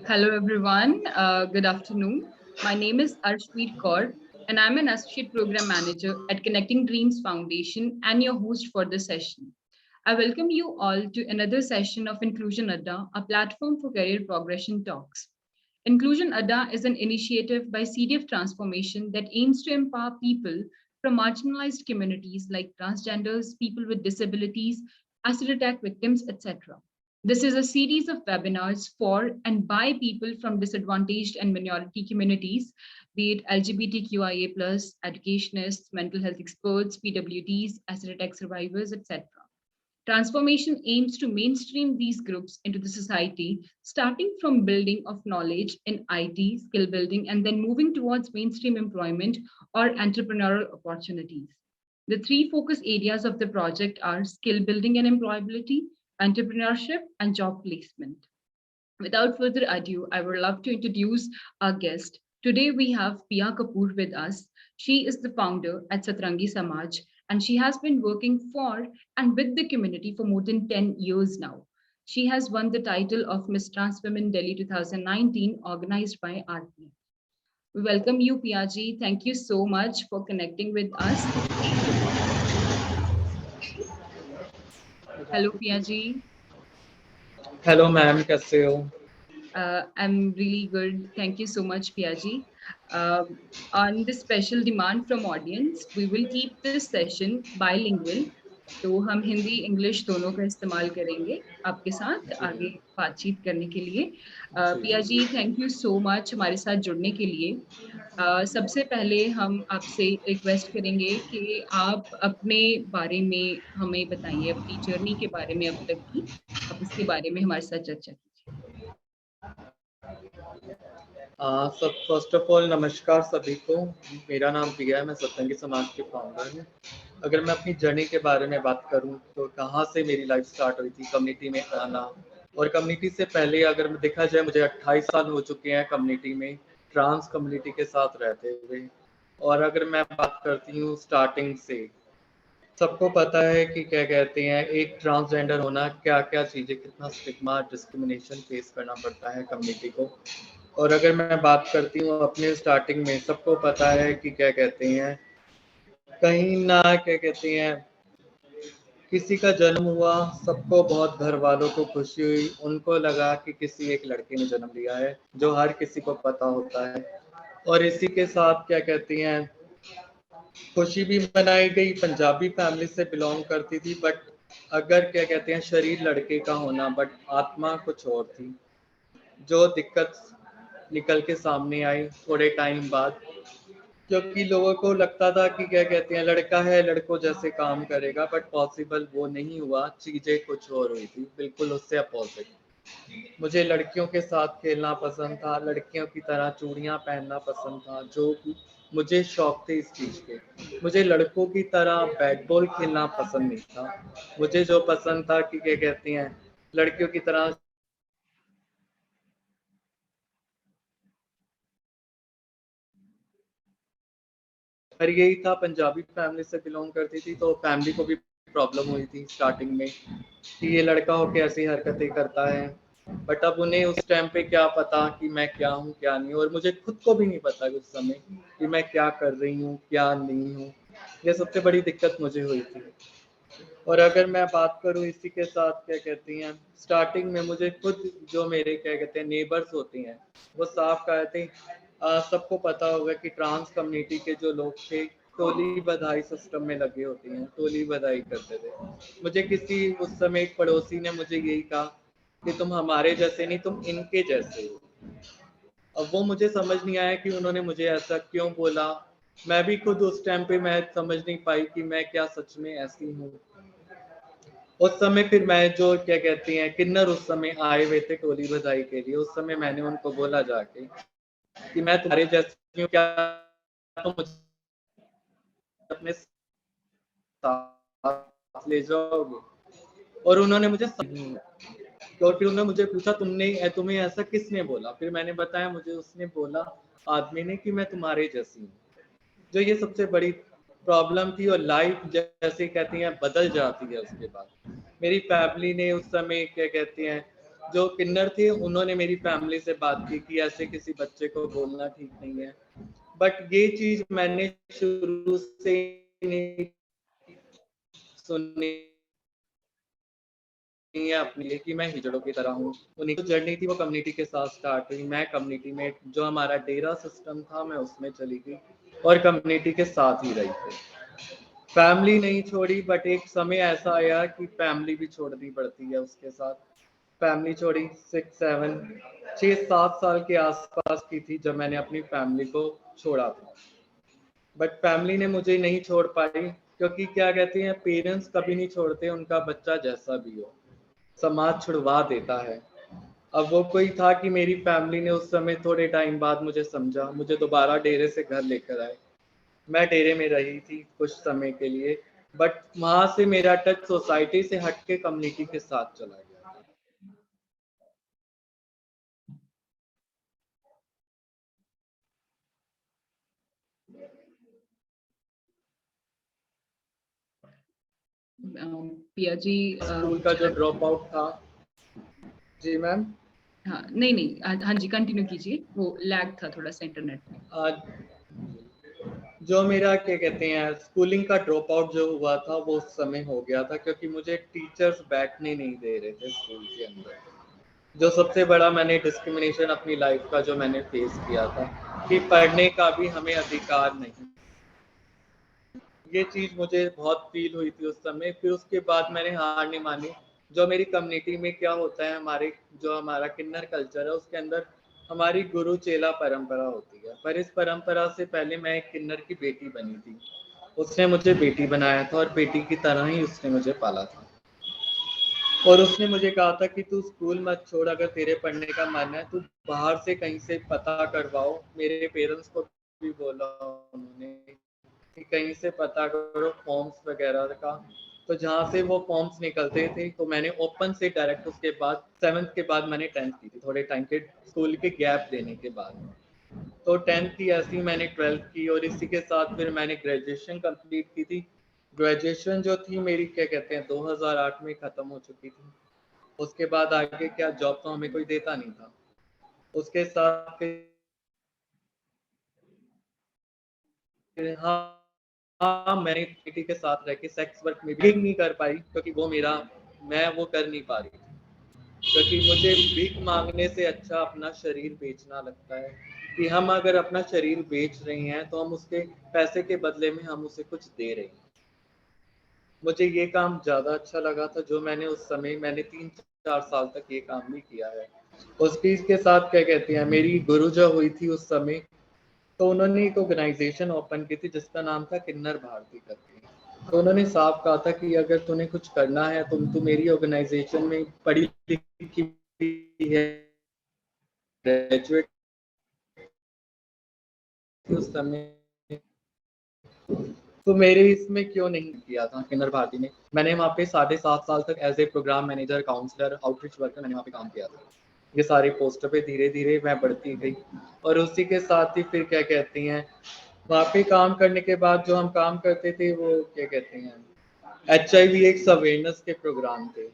Hello, everyone. Good afternoon. My name is Arshpreet Kaur, and I'm an Associate Program Manager at Connecting Dreams Foundation and your host for this session. I welcome you all to another session of Inclusion Adda, a platform for career progression talks. Inclusion Adda is an initiative by CDF Transformation that aims to empower people from marginalized communities like transgenders, people with disabilities, acid attack victims, etc. This is a series of webinars for and by people from disadvantaged and minority communities, be it LGBTQIA, educationists, mental health experts, PWDs, acid attack survivors, etc. Transformation aims to mainstream these groups into the society, starting from building of knowledge in IT, skill building, and then moving towards mainstream employment or entrepreneurial opportunities. The three focus areas of the project are skill building and employability, entrepreneurship, and job placement. Without further ado, I would love to introduce our guest. Today we have Pia Kapoor with us. She is the founder at Satrangi Samaj, and she has been working for and with the community for more than 10 years now. She has won the title of Miss Trans Women Delhi 2019, organized by RP. We welcome you, Pia ji. Thank you so much for connecting with us. Hello, Pia ji. Hello ma'am, कैसे हो? I'm really good. Thank you so much, Piaji. On the special demand from audience, we will keep this session bilingual. तो हम Hindi English दोनों का इस्तेमाल करेंगे आपके साथ जी आगे बातचीत करने के लिए। जी पिया जी, थैंक यू सो मच हमारे साथ जुड़ने के लिए। सबसे पहले हम आपसे रिक्वेस्ट करेंगे कि आप अपने बारे में हमें बताइए, अपनी जर्नी के बारे में अब तक की, आप उसके बारे में हमारे साथ चर्चा कीजिए। सब फर्स्ट ऑफ ऑल नमस्कार सभी को। मेरा नाम प्रिया है, मैं सत्संगी समाज के फाउंडर हूँ। अगर मैं अपनी जर्नी के बारे में बात करूँ तो कहाँ से मेरी लाइफ स्टार्ट हुई थी, कम्युनिटी में आना। और कम्युनिटी से पहले अगर देखा जाए, मुझे 28 साल हो चुके हैं कम्युनिटी में, ट्रांस कम्युनिटी के साथ रहते हुए। और अगर मैं बात करती हूँ स्टार्टिंग से, सबको पता है कि क्या कहते हैं, एक ट्रांसजेंडर होना क्या क्या चीज़ें, कितना स्टिग्मा डिस्क्रिमिनेशन फेस करना पड़ता है कम्युनिटी को। और अगर मैं बात करती हूँ अपने स्टार्टिंग में, सबको पता है कि क्या कहते हैं, कहीं ना क्या कहते हैं, किसी का जन्म हुआ, सबको बहुत घर वालों को खुशी हुई, उनको लगा कि किसी एक लड़के ने जन्म लिया है, जो हर किसी को पता होता है। और इसी के साथ क्या कहती हैं, खुशी भी मनाई गई। पंजाबी फैमिली से बिलोंग करती थी, बट अगर क्या कहते हैं, शरीर लड़के का होना बट आत्मा कुछ और थी। जो दिक्कत निकल के सामने आई थोड़े टाइम बाद, क्योंकि लोगों को लगता था कि क्या कहते हैं, लड़का है, लड़कों जैसे काम करेगा, बट पॉसिबल वो नहीं हुआ। चीज़ें कुछ और हुई थी, बिल्कुल उससे अपोजिट। मुझे लड़कियों के साथ खेलना पसंद था, लड़कियों की तरह चूड़ियां पहनना पसंद था, जो मुझे शौक थे इस चीज़ के। मुझे लड़कों की तरह बैट बॉल खेलना पसंद नहीं था। मुझे जो पसंद था कि क्या कहते हैं, लड़कियों की तरह पर यही था, पंजाबी फैमिली से बिलोंग करती थी, तो फैमिली को भी प्रॉब्लम हुई थी स्टार्टिंग में कि ये लड़का होके ऐसी हरकतें करता है। बट अब उन्हें उस टाइम पे क्या पता कि मैं क्या हूँ क्या नहीं, और मुझे खुद को भी नहीं पता उस समय कि मैं क्या कर रही हूँ क्या नहीं हूँ। ये सबसे बड़ी दिक्कत मुझे हुई थी। और अगर मैं बात करूँ इसी के साथ, क्या कहती हैं, स्टार्टिंग में मुझे खुद, जो मेरे क्या कहते हैं नेबर्स होती हैं, वो साफ कहते हैं, सबको पता होगा कि ट्रांस कम्युनिटी के जो लोग थे, टोली बधाई सिस्टम में लगे होते हैं, टोली बधाई करते थे। मुझे किसी उस समय एक पड़ोसी ने मुझे यही कहा कि तुम हमारे जैसे नहीं, तुम इनके जैसे हो। अब वो मुझे समझ नहीं आया कि उन्होंने मुझे ऐसा क्यों बोला। मैं भी खुद उस टाइम पे मैं समझ नहीं पाई कि मैं क्या सच में ऐसी हूँ। उस समय फिर मैं, जो क्या कहती हैं, किन्नर उस समय आए हुए थे टोली बधाई के लिए, उस समय मैंने उनको बोला जाके कि मैं तुम्हारे जैसी हूँ, क्या तुम मुझे अपने साथ ले जाओगे? और उन्होंने मुझे तो फिर उन्होंने मुझे पूछा, तुम्हें ऐसा किसने बोला? फिर मैंने बताया, मुझे उसने बोला, आदमी ने, कि मैं तुम्हारे जैसी हूँ। जो ये सबसे बड़ी प्रॉब्लम थी, और लाइफ जैसे कहती हैं बदल जाती है उसके बाद। मेरी फैमिली ने उस समय क्या कहते हैं, जो किन्नर थे उन्होंने मेरी फैमिली से बात की कि ऐसे किसी बच्चे को बोलना ठीक नहीं है, बट ये चीज मैंने शुरू से नहीं सुनी है अपने लिए कि मैं हिजड़ों की तरह हूँ। उन्हीं की जर्नी थी वो कम्युनिटी के साथ स्टार्ट हुई। मैं कम्युनिटी में जो हमारा डेरा सिस्टम था मैं उसमें चली गई और कम्युनिटी के साथ ही रही थी। फैमिली नहीं छोड़ी, बट एक समय ऐसा आया कि फैमिली भी छोड़नी पड़ती है उसके साथ। फैमिली छोड़ी 6-7 साल के आसपास की थी जब मैंने अपनी फैमिली को छोड़ा था। बट फैमिली ने मुझे नहीं छोड़ पाई, क्योंकि क्या कहते हैं, पेरेंट्स कभी नहीं छोड़ते उनका बच्चा जैसा भी हो, समाज छुड़वा देता है। अब वो कोई था कि मेरी फैमिली ने उस समय थोड़े टाइम बाद मुझे समझा, मुझे दोबारा डेरे से घर लेकर आए। मैं डेरे में रही थी कुछ समय के लिए, बट वहां से मेरा टच सोसाइटी से हट के कम्युनिटी के साथ चला गया। पिया जी स्कूल का जो ड्रॉप आउट था। जी मैम। हाँ नहीं नहीं, हाँ जी कंटिन्यू कीजिए, वो लैग था थोड़ा सा इंटरनेट में। आज जो मेरा क्या कहते हैं स्कूलिंग का ड्रॉप आउट जो हुआ था वो उस समय हो गया था, क्योंकि मुझे टीचर्स बैठने नहीं दे रहे थे स्कूल के अंदर। जो सबसे बड़ा मैंने डिस्क्रिमिनेशन अपनी लाइफ का जो मैंने फेस किया था कि पढ़ने का भी हमें अधिकार नहीं। ये चीज मुझे बहुत फील हुई थी उस समय। फिर उसके बाद मैंने हार नहीं मानी। जो मेरी कम्युनिटी में क्या होता है, हमारे जो हमारा किन्नर कल्चर है उसके अंदर हमारी गुरु चेला परंपरा होती है, पर इस परंपरा से पहले मैं एक किन्नर की बेटी बनी थी। उसने मुझे बेटी बनाया था और बेटी की तरह ही उसने मुझे पाला था। और उसने मुझे कहा था कि तू स्कूल मत छोड़, अगर तेरे पढ़ने का मन है तू बाहर से कहीं से पता करवाओ। मेरे पेरेंट्स को भी बोला उन्होंने कि कहीं से पता करो फॉर्म्स वगैरह का। तो जहाँ से वो फॉर्म्स निकलते थे तो मैंने ओपन से डायरेक्ट उसके बाद 7th के बाद मैंने 10th की थी, थोड़े टाइम के स्कूल के गैप देने के बाद। तो 10th की ऐसी मैंने 12th की, और इसी के साथ फिर मैंने ग्रेजुएशन कंप्लीट की थी। ग्रेजुएशन जो थी मेरी क्या कहते हैं 2008 में ख़त्म हो चुकी थी। उसके बाद आगे क्या, जॉब तो हमें कोई देता नहीं था। उसके साथ फिर हाँ मैंने किटी के साथ रह के सेक्स वर्क में भी नहीं कर पाई, क्योंकि वो मेरा, मैं वो कर नहीं पा रही थी। क्योंकि मुझे भीख मांगने से अच्छा अपना शरीर बेचना लगता है कि हम अगर अपना शरीर बेच रहे हैं तो हम उसके पैसे के बदले में हम उसे कुछ दे रहे हैं। मुझे ये काम ज़्यादा अच्छा लगा था जो मैंने उस समय, मैंने 3-4 साल तक ये काम भी किया है। उस चीज़ के साथ क्या कहते हैं, मेरी गुरु जो हुई थी उस समय, तो उन्होंने एक ऑर्गेनाइजेशन ओपन की थी जिसका नाम था किन्नर भारती करके। तो उन्होंने साफ कहा था कि अगर तूने कुछ करना है तो मेरी ऑर्गेनाइजेशन में पढ़ी लिखी है, ग्रेजुएट थी उस समय, तो मेरे इसमें क्यों नहीं किया था किन्नर भारती में। मैंने वहाँ पे 7.5 साल तक as a programme manager, counsellor, outreach worker मैंने वहाँ पे काम किया था। ये सारे पोस्ट पे धीरे धीरे मैं बढ़ती गई, और उसी के साथ ही फिर क्या कहती हैं, वहाँ पे काम करने के बाद जो हम काम करते थे वो क्या कहते हैं HIV एक अवेयरनेस के प्रोग्राम थे।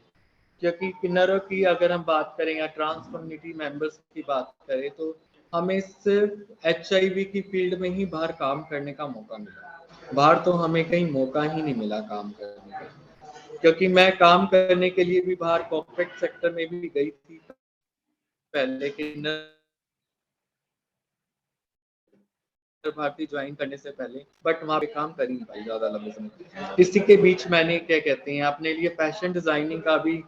क्योंकि किन्नरों की अगर हम बात करें या ट्रांस कम्युनिटी मेंबर्स की बात करें तो हमें सिर्फ HIV की फील्ड में ही बाहर काम करने का मौका मिला। बाहर तो हमें कहीं मौका ही नहीं मिला काम करने का, क्योंकि मैं काम करने के लिए भी बाहर कॉर्पोरेट सेक्टर में भी गई थी पहले किन्नर भारती ज्वाइन करने से पहले, बट वहाँ पे काम कर ही नहीं पाई ज़्यादा लंबे समय। इसी के बीच मैंने क्या कहते हैं अपने लिए फैशन डिज़ाइनिंग का भी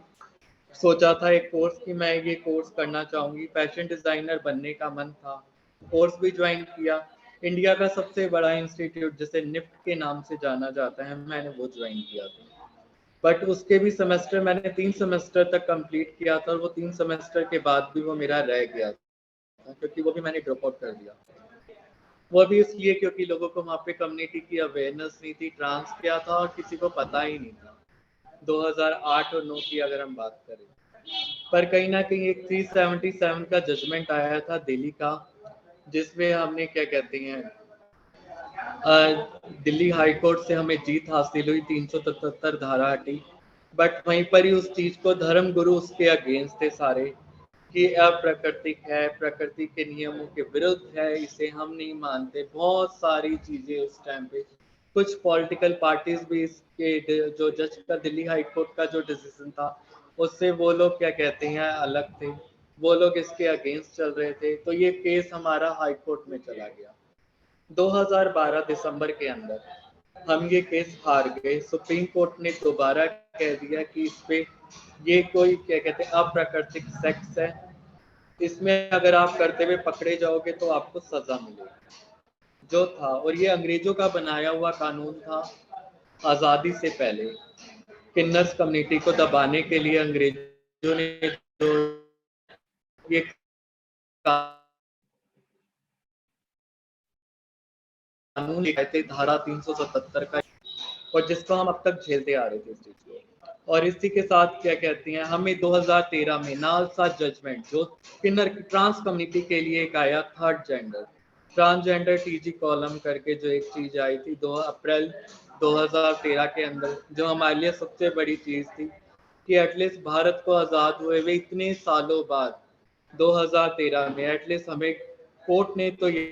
सोचा था एक कोर्स, कि मैं ये कोर्स करना चाहूँगी, फैशन डिज़ाइनर बनने का मन था। कोर्स भी ज्वाइन किया। इंडिया का सबसे बड़ा इंस्टीट्यूट जिसे निफ्ट के नाम से जाना जाता है, मैंने वो ज्वाइन किया था। बट उसके भी सेमेस्टर मैंने 3 सेमेस्टर तक कंप्लीट किया था, और वो 3 सेमेस्टर के बाद भी वो मेरा रह गया था, क्योंकि वो भी मैंने ड्रॉप आउट कर दिया। वो भी इसलिए क्योंकि लोगों को वहाँ पे कम्युनिटी की अवेयरनेस नहीं थी, ट्रांस क्या था और किसी को पता ही नहीं था। 2008 और 9 की अगर हम बात करें, पर कहीं ना कहीं एक 377 का जजमेंट आया था दिल्ली का, जिसमें हमने क्या कहते हैं दिल्ली हाई कोर्ट से हमें जीत हासिल हुई, 377 धारा हटी, बट वहीं पर ही उस चीज को धर्म गुरु उसके अगेंस्ट थे सारे कि अप्राकृतिक है, प्रकृति के नियमों के विरुद्ध है, इसे हम नहीं मानते। बहुत सारी चीजें उस टाइम पे, कुछ पॉलिटिकल पार्टीज भी इसके जो जज का दिल्ली हाई कोर्ट का जो डिसीजन था उससे वो लोग क्या कहते हैं अलग थे, वो लोग इसके अगेंस्ट चल रहे थे। तो ये केस हमारा हाई कोर्ट में चला गया 2012 दिसंबर के अंदर। हम ये केस हार गए। सुप्रीम कोर्ट ने दोबारा कह दिया कि इस पे ये कोई क्या कहते हैं अप्राकृतिक सेक्स है, इसमें अगर आप करते हुए पकड़े जाओगे तो आपको सजा मिलेगी जो था। और ये अंग्रेजों का बनाया हुआ कानून था आज़ादी से पहले। किन्नर्स कम्युनिटी को दबाने के लिए अंग्रेजों ने जो ये कानून लिखाए थे धारा 377 का, और जिसको हम अब तक झेलते आ रहे थे इस चीज को। और इसी के साथ क्या कहती हैं हमें 2013 में नालसा जजमेंट जो किन्नर ट्रांस कम्युनिटी के लिए एक आया, third gender transgender TG column करके जो एक चीज आई थी 2 अप्रैल 2013 के अंदर, जो हमारे लिए सबसे बड़ी चीज थी कि एटलीस्ट भारत को आज़ाद हुए हुए इतने सालों बाद 2013 में एटलीस्ट हमें कोर्ट ने तो ये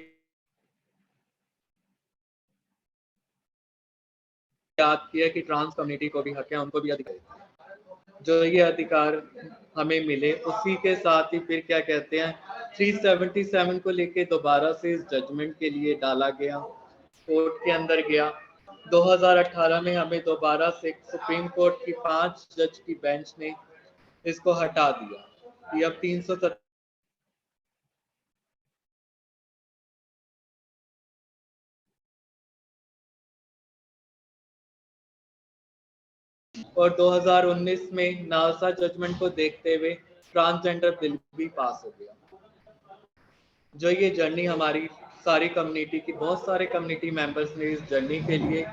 याद किया कि ट्रांस कम्युनिटी को भी हक है, उनको भी अधिकार है। जो ये अधिकार हमें मिले उसी के साथ ही फिर क्या कहते हैं 377 को लेके दोबारा से इस जजमेंट के लिए डाला गया, कोर्ट के अंदर गया। 2018 में हमें दोबारा से सुप्रीम कोर्ट की 5 जज की बेंच ने इसको हटा दिया कि अब 370 और 2019 में नालसा जजमेंट को देखते हुए ट्रांसजेंडर बिल भी पास हो गया। जो ये जर्नी हमारी सारी कम्युनिटी की, बहुत सारे कम्युनिटी मेंबर्स ने इस जर्नी के लिए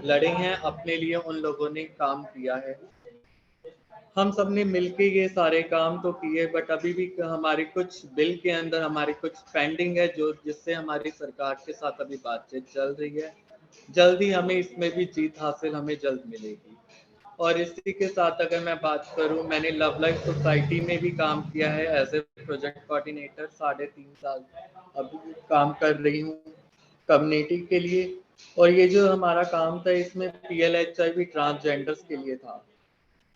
लड़े हैं, अपने लिए उन लोगों ने काम किया है। हम सब ने मिलके ये सारे काम तो किए, बट अभी भी हमारी कुछ बिल के अंदर हमारी कुछ पेंडिंग है जो जिससे हमारी सरकार के साथ अभी बातचीत चल रही है। जल्दी हमें इसमें भी जीत हासिल हमें जल्द मिलेगी। और इसी के साथ अगर मैं बात करूं, मैंने लव लाइफ सोसाइटी में भी काम किया है एज ए प्रोजेक्ट कोऑर्डिनेटर, 3.5 साल अभी काम कर रही हूँ कम्युनिटी के लिए। और ये जो हमारा काम था इसमें PLHIV ट्रांसजेंडर्स के लिए था,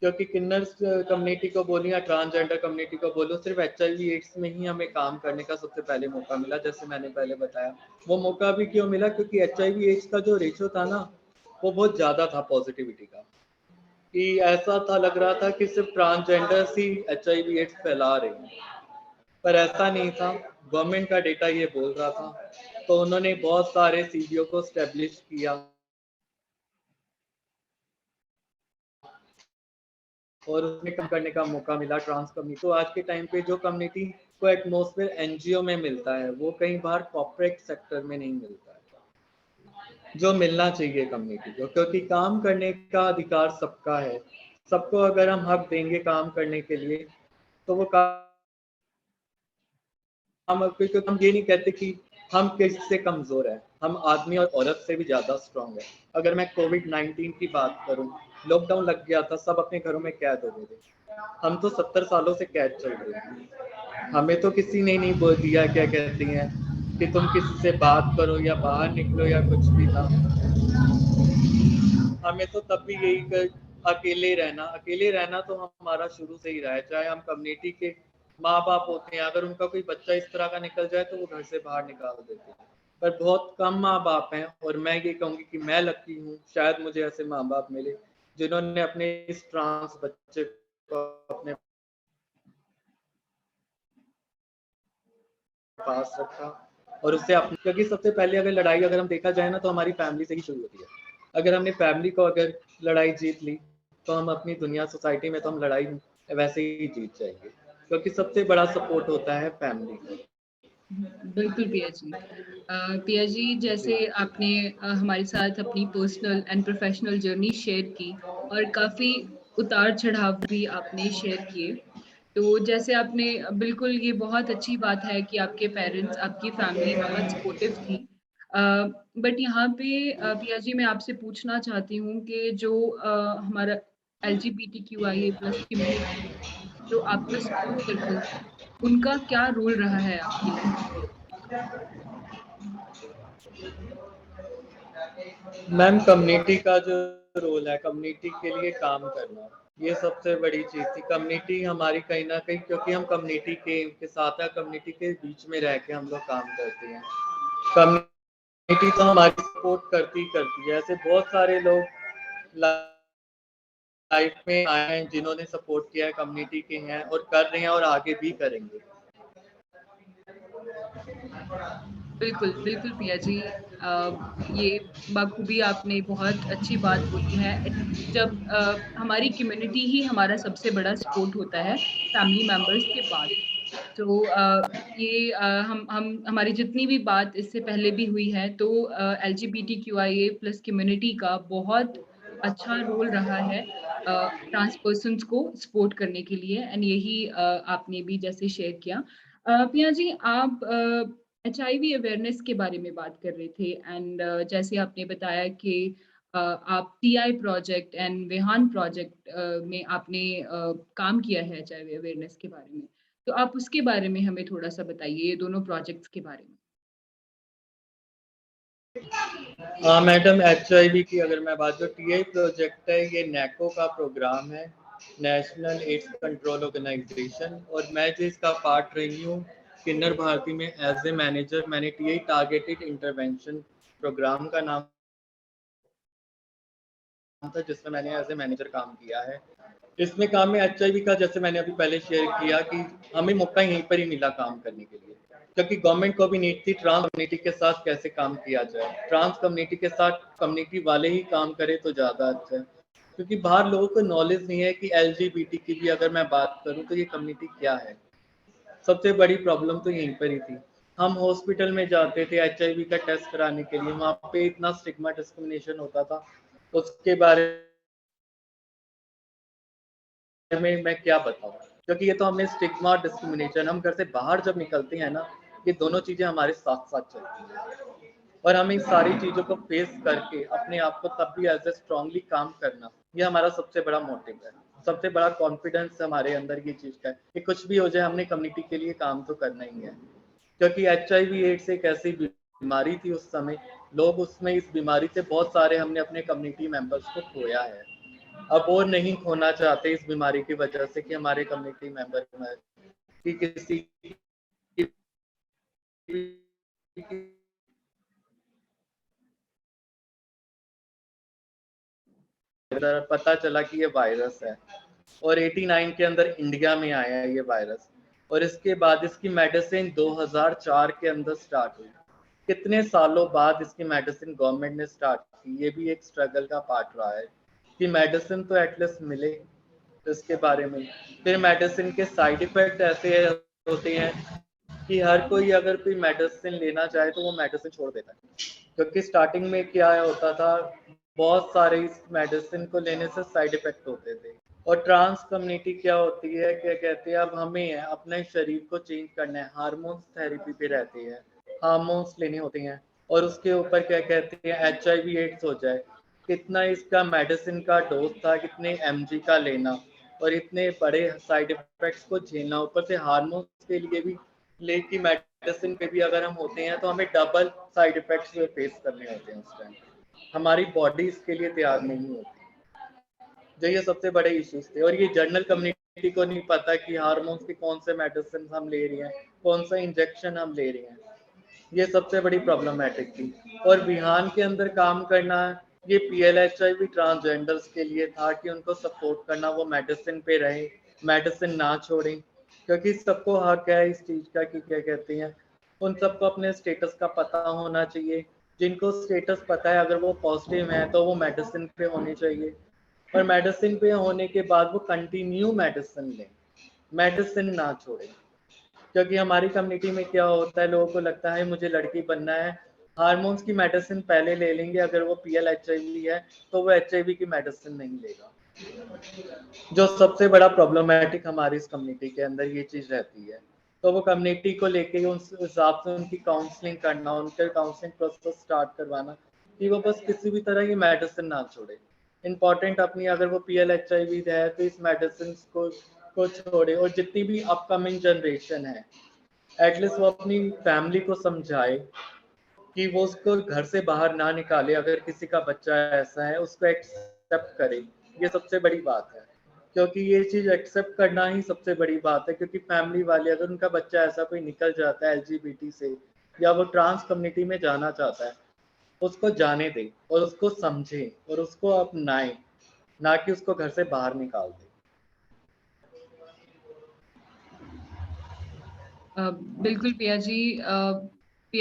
क्योंकि किन्नर्स कम्युनिटी को बोलो या ट्रांसजेंडर कम्युनिटी को बोलो, सिर्फ HIV एड्स में ही हमें काम करने का सबसे पहले मौका मिला। जैसे मैंने पहले बताया, वो मौका भी क्यों मिला, क्योंकि HIV एड्स का जो रेशो था ना वो बहुत ज़्यादा था पॉजिटिविटी का, कि ऐसा था लग रहा था कि सिर्फ ट्रांसजेंडर्स ही HIV एड्स फैला रहे हैं, पर ऐसा नहीं था। गवर्नमेंट का डेटा ये बोल रहा था, तो उन्होंने बहुत सारे CBO को स्टैब्लिश किया और उसमें काम करने का मौका मिला ट्रांस कम्युनिटी। तो आज के टाइम पे जो कम्युनिटी को एटमॉस्फेयर NGO में मिलता है वो कहीं बाहर कॉर्पोरेट सेक्टर में नहीं मिलता है, जो मिलना चाहिए कम्युनिटी को, क्योंकि काम करने का अधिकार सबका है। सबको अगर हम हक देंगे काम करने के लिए तो वो काम, क्योंकि हम ये नहीं कहते कि हम किससे कमजोर है, हम आदमी और औरत से भी ज्यादा स्ट्रांग है। अगर मैं कोविड-19 की बात करूं, लॉकडाउन लग गया था, सब अपने घरों में कैद हो गए थे। हम तो 70 सालों से कैद चल रहे थे, हमें तो किसी ने नहीं बोल दिया क्या कहती हैं कि तुम किसी से बात करो या बाहर निकलो या कुछ भी था। हमें तो तब भी यही अकेले रहना तो हमारा शुरू से ही रहा है। चाहे हम कम्युनिटी के माँ बाप होते हैं, अगर उनका कोई बच्चा इस तरह का निकल जाए तो वो घर से बाहर निकाल देते हैं, पर बहुत कम माँ बाप हैं। और मैं ये कहूँगी कि मैं लकी हूँ, शायद मुझे ऐसे माँ बाप मिले जिन्होंने अपने इस ट्रांस बच्चे को अपने पास रखा और उससे अपने, क्योंकि सबसे पहले अगर लड़ाई अगर हम देखा जाए ना तो हमारी फैमिली से ही शुरू होती है। अगर हमने फैमिली को अगर लड़ाई जीत ली तो हम अपनी दुनिया सोसाइटी में तो हम लड़ाई वैसे ही जीत जाएंगे, क्योंकि सबसे बड़ा सपोर्ट होता है फैमिली का। बिल्कुल पिया जी। पिया जी, जैसे जी आपने हमारे साथ अपनी personal and professional journey share की और काफ़ी उतार चढ़ाव भी आपने शेयर किए। तो जैसे आपने बिल्कुल, ये बहुत अच्छी बात है कि आपके पेरेंट्स, आपकी फैमिली बहुत सपोर्टिव थी। बट यहाँ पे पिया जी मैं आपसे पूछना चाहती हूँ कि जो हमारा LGBTQIA+ कम्युनिटी, जो आपका सपोर्ट सर्कल, उनका क्या रोल रहा है आपकी लाइफ में? मैम, कम्युनिटी का जो रोल है, कम्युनिटी के लिए काम करना, ये सबसे बड़ी चीज़ थी। कम्युनिटी हमारी कहीं ना कहीं, क्योंकि हम कम्युनिटी के साथ है, कम्युनिटी के बीच में रह के हम लोग काम करते हैं। कम्युनिटी तो हमारी सपोर्ट करती है। ऐसे बहुत सारे लोग लाइफ में आए हैं जिन्होंने सपोर्ट किया है, कम्युनिटी के हैं और कर रहे हैं और आगे भी करेंगे। बिल्कुल, बिल्कुल प्रिया जी। ये बखूबी आपने बहुत अच्छी बात बोली है। जब हमारी कम्युनिटी ही हमारा सबसे बड़ा सपोर्ट होता है फैमिली मेंबर्स के बाद। तो ये हम हमारी जितनी भी बात इससे पहले भी हुई है, तो LGBTQIA+ कम्युनिटी का बहुत अच्छा रोल रहा है ट्रांस पर्सन्स को सपोर्ट करने के लिए, एंड यही आपने भी जैसे शेयर किया। प्रिया जी, आप HIV अवेयरनेस के बारे में बात कर रहे थे, एंड जैसे आपने बताया कि आप TI project and Vihaan project में आपने काम किया है HIV अवेयरनेस के बारे में। तो आप उसके बारे में हमें थोड़ा-सा बताइए, ये दोनों प्रोजेक्ट्स के बारे में। हाँ मैडम, HIV की अगर मैं बात, जो TI प्रोजेक्ट है, ये NACO का प्रोग्राम है, नेशनल एड्स कंट्रोल ऑर्गेनाइजेशन, और मैं जो इसका पार्ट रही हूँ किन्नर भारती में एज ए मैनेजर। मैंने TI टारगेटेड इंटरवेंशन प्रोग्राम का नाम था, जिसमें मैंने एज ए मैनेजर काम किया है। इसमें काम में HIV का, जैसे मैंने अभी पहले शेयर किया, कि हमें मौका यहीं पर ही मिला काम करने के लिए, क्योंकि गवर्नमेंट को भी नीड थी ट्रांस कम्युनिटी के साथ कैसे काम किया जाए। ट्रांस कम्युनिटी के साथ कम्युनिटी वाले ही काम करें तो ज़्यादा अच्छा है, क्योंकि बाहर लोगों को नॉलेज नहीं है कि LGBT की भी अगर मैं बात करूँ तो ये कम्युनिटी क्या है। सबसे बड़ी प्रॉब्लम तो यहीं पर ही थी। हम हॉस्पिटल में जाते थे HIV का टेस्ट कराने के लिए, वहाँ पे इतना स्टिग्मा डिस्क्रिमिनेशन होता था, उसके बारे में मैं क्या बताऊं, क्योंकि ये तो हमने स्टिग्मा और डिस्क्रिमिनेशन, हम घर से बाहर जब निकलते हैं ना, ये दोनों चीजें हमारे साथ साथ चलती हैं, और हमें इन सारी चीजों को फेस करके अपने आप को तब भी एज ए स्ट्रांगली काम करना, ये हमारा सबसे बड़ा मोटिव है। सबसे बड़ा कॉन्फिडेंस हमारे अंदर ये चीज का है कि कुछ भी हो जाए, हमने कम्युनिटी के लिए काम तो करना ही है। क्योंकि HIV एड्स एक ऐसी बीमारी थी उस समय, लोग उसमें इस बीमारी से बहुत सारे हमने अपने कम्युनिटी मेंबर्स को खोया है। अब वो नहीं खोना चाहते इस बीमारी की वजह से कि हमारे कम्युनिटी मेंबर कि किसी की पता चला कि ये वायरस है, और 89 के अंदर इंडिया में आया है ये वायरस, और इसके बाद इसकी मेडिसिन 2004 के अंदर स्टार्ट हुई। कितने सालों बाद इसकी मेडिसिन गवर्नमेंट ने स्टार्ट की, ये भी एक स्ट्रगल का पार्ट रहा है कि मेडिसिन तो एटलीस्ट मिले इसके बारे में। फिर मेडिसिन के साइड इफेक्ट ऐसे होते हैं कि हर कोई अगर कोई मेडिसिन लेना चाहे तो वो मेडिसिन छोड़ देता है, क्योंकि स्टार्टिंग में क्या होता था, बहुत सारे इस मेडिसिन को लेने से साइड इफेक्ट होते थे। और ट्रांस कम्युनिटी क्या होती है, क्या कहते हैं, अब हमें अपने शरीर को चेंज करना है, हार्मोन्स थेरेपी पे रहते हैं, हार्मोन्स लेने होते हैं, और उसके ऊपर क्या कहते हैं HIV एड्स हो जाए, कितना इसका मेडिसिन का डोज था, कितने mg का लेना, और इतने बड़े साइड इफेक्ट्स को झेलना, ऊपर से हार्मोन्स के लिए भी लेके मेडिसिन पे भी अगर हम होते हैं तो हमें डबल साइड इफेक्ट्स फेस करने होते हैं उस टाइम। हमारी बॉडी इसके लिए तैयार नहीं होती, जो ये सबसे बड़े इश्यूज थे। और ये जनरल कम्युनिटी को नहीं पता कि हार्मोन्स के कौन से मेडिसिन हम ले रहे हैं, कौन सा इंजेक्शन हम ले रहे हैं, ये सबसे बड़ी प्रॉब्लमेटिक थी। और बिहान के अंदर काम करना, ये PLHIV ट्रांसजेंडर्स के लिए था कि उनको सपोर्ट करना, वो मेडिसिन पे रहे, मेडिसिन ना छोड़ें, क्योंकि सबको हक है इस चीज़ का कि क्या कहते हैं, उन सबको अपने स्टेटस का पता होना चाहिए। जिनको स्टेटस पता है, अगर वो पॉजिटिव हैं तो वो मेडिसिन पे होनी चाहिए, और मेडिसिन पे होने के बाद वो कंटिन्यू मेडिसिन लें, मेडिसिन ना छोड़ें। क्योंकि हमारी कम्युनिटी में क्या होता है, लोगों को लगता है मुझे लड़की बनना है, हार्मोन्स की मेडिसिन पहले ले लेंगे, अगर वो PLHIV है तो वो HIV की मेडिसिन नहीं लेगा, जो सबसे बड़ा प्रॉब्लमेटिक हमारी इस कम्युनिटी के अंदर ये चीज़ रहती है। तो वो कम्युनिटी को लेके उस हिसाब से उनकी काउंसलिंग करना, उनके काउंसलिंग प्रोसेस स्टार्ट करवाना कि वो बस किसी भी तरह की मेडिसिन ना छोड़े, इम्पॉर्टेंट अपनी, अगर वो PL-HIV है तो इस मेडिसिन को छोड़े, और जितनी भी अपकमिंग जनरेशन है एटलीस्ट वो अपनी फैमिली को समझाए कि वो उसको घर से बाहर ना निकाले। अगर किसी का बच्चा ऐसा है उसको एक्सेप्ट करे, ये सबसे बड़ी बात है, क्योंकि ये चीज़ एक्सेप्ट करना ही सबसे बड़ी बात है। क्योंकि फैमिली वाले, अगर उनका बच्चा ऐसा कोई निकल जाता है LGBT से, या वो ट्रांस कम्युनिटी में जाना चाहता है, उसको जाने दे और उसको समझे और उसको अपनाए, ना कि उसको घर से बाहर निकाल दे। बिल्कुल पिया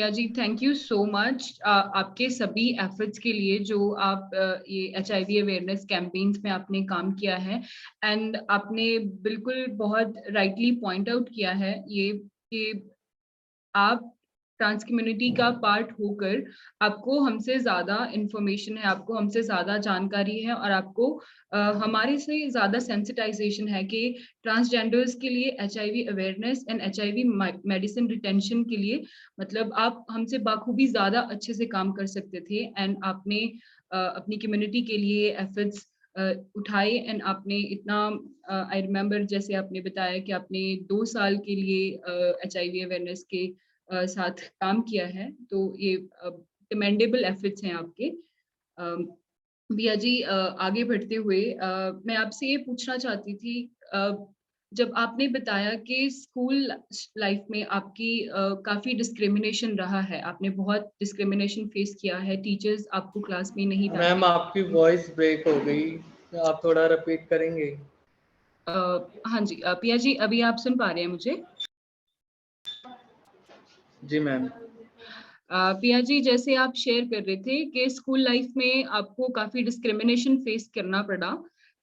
जी थैंक यू सो मच आपके सभी एफर्ट्स के लिए जो आप ये HIV अवेयरनेस कैंपेन्स में आपने काम किया है। एंड आपने बिल्कुल बहुत राइटली पॉइंट आउट किया है ये कि आप ट्रांस कम्युनिटी का पार्ट होकर आपको हमसे ज़्यादा इंफॉर्मेशन है, आपको हमसे ज़्यादा जानकारी है और आपको हमारे से ज़्यादा सेंसिटाइजेशन है कि ट्रांसजेंडर्स के लिए HIV awareness and HIV medicine retention के लिए मतलब आप हमसे बाखूबी ज़्यादा अच्छे से काम कर सकते थे। एंड आपने अपनी कम्युनिटी के लिए एफर्ट्स उठाए एंड आपने इतना आई रिमेम्बर जैसे आपने बताया कि आपने 2 साल के लिए HIV अवेयरनेस के साथ काम किया है, तो ये कमेंडेबल एफर्ट्स हैं आपके। बिया जी आगे बढ़ते हुए मैं आपसे ये पूछना चाहती थी जब आपने बताया कि स्कूल लाइफ में आपकी काफ़ी डिस्क्रिमिनेशन रहा है, आपने बहुत डिस्क्रिमिनेशन फेस किया है, टीचर्स आपको क्लास में नहीं मैम डाँटते आपकी वॉइस ब्रेक हो गई, आप थोड़ा रिपीट करेंगे? हाँ जी पिया जी अभी आप सुन पा रहे हैं मुझे? जी मैम। पिया जी जैसे आप शेयर कर रहे थे कि स्कूल लाइफ में आपको काफी डिस्क्रिमिनेशन फेस करना पड़ा,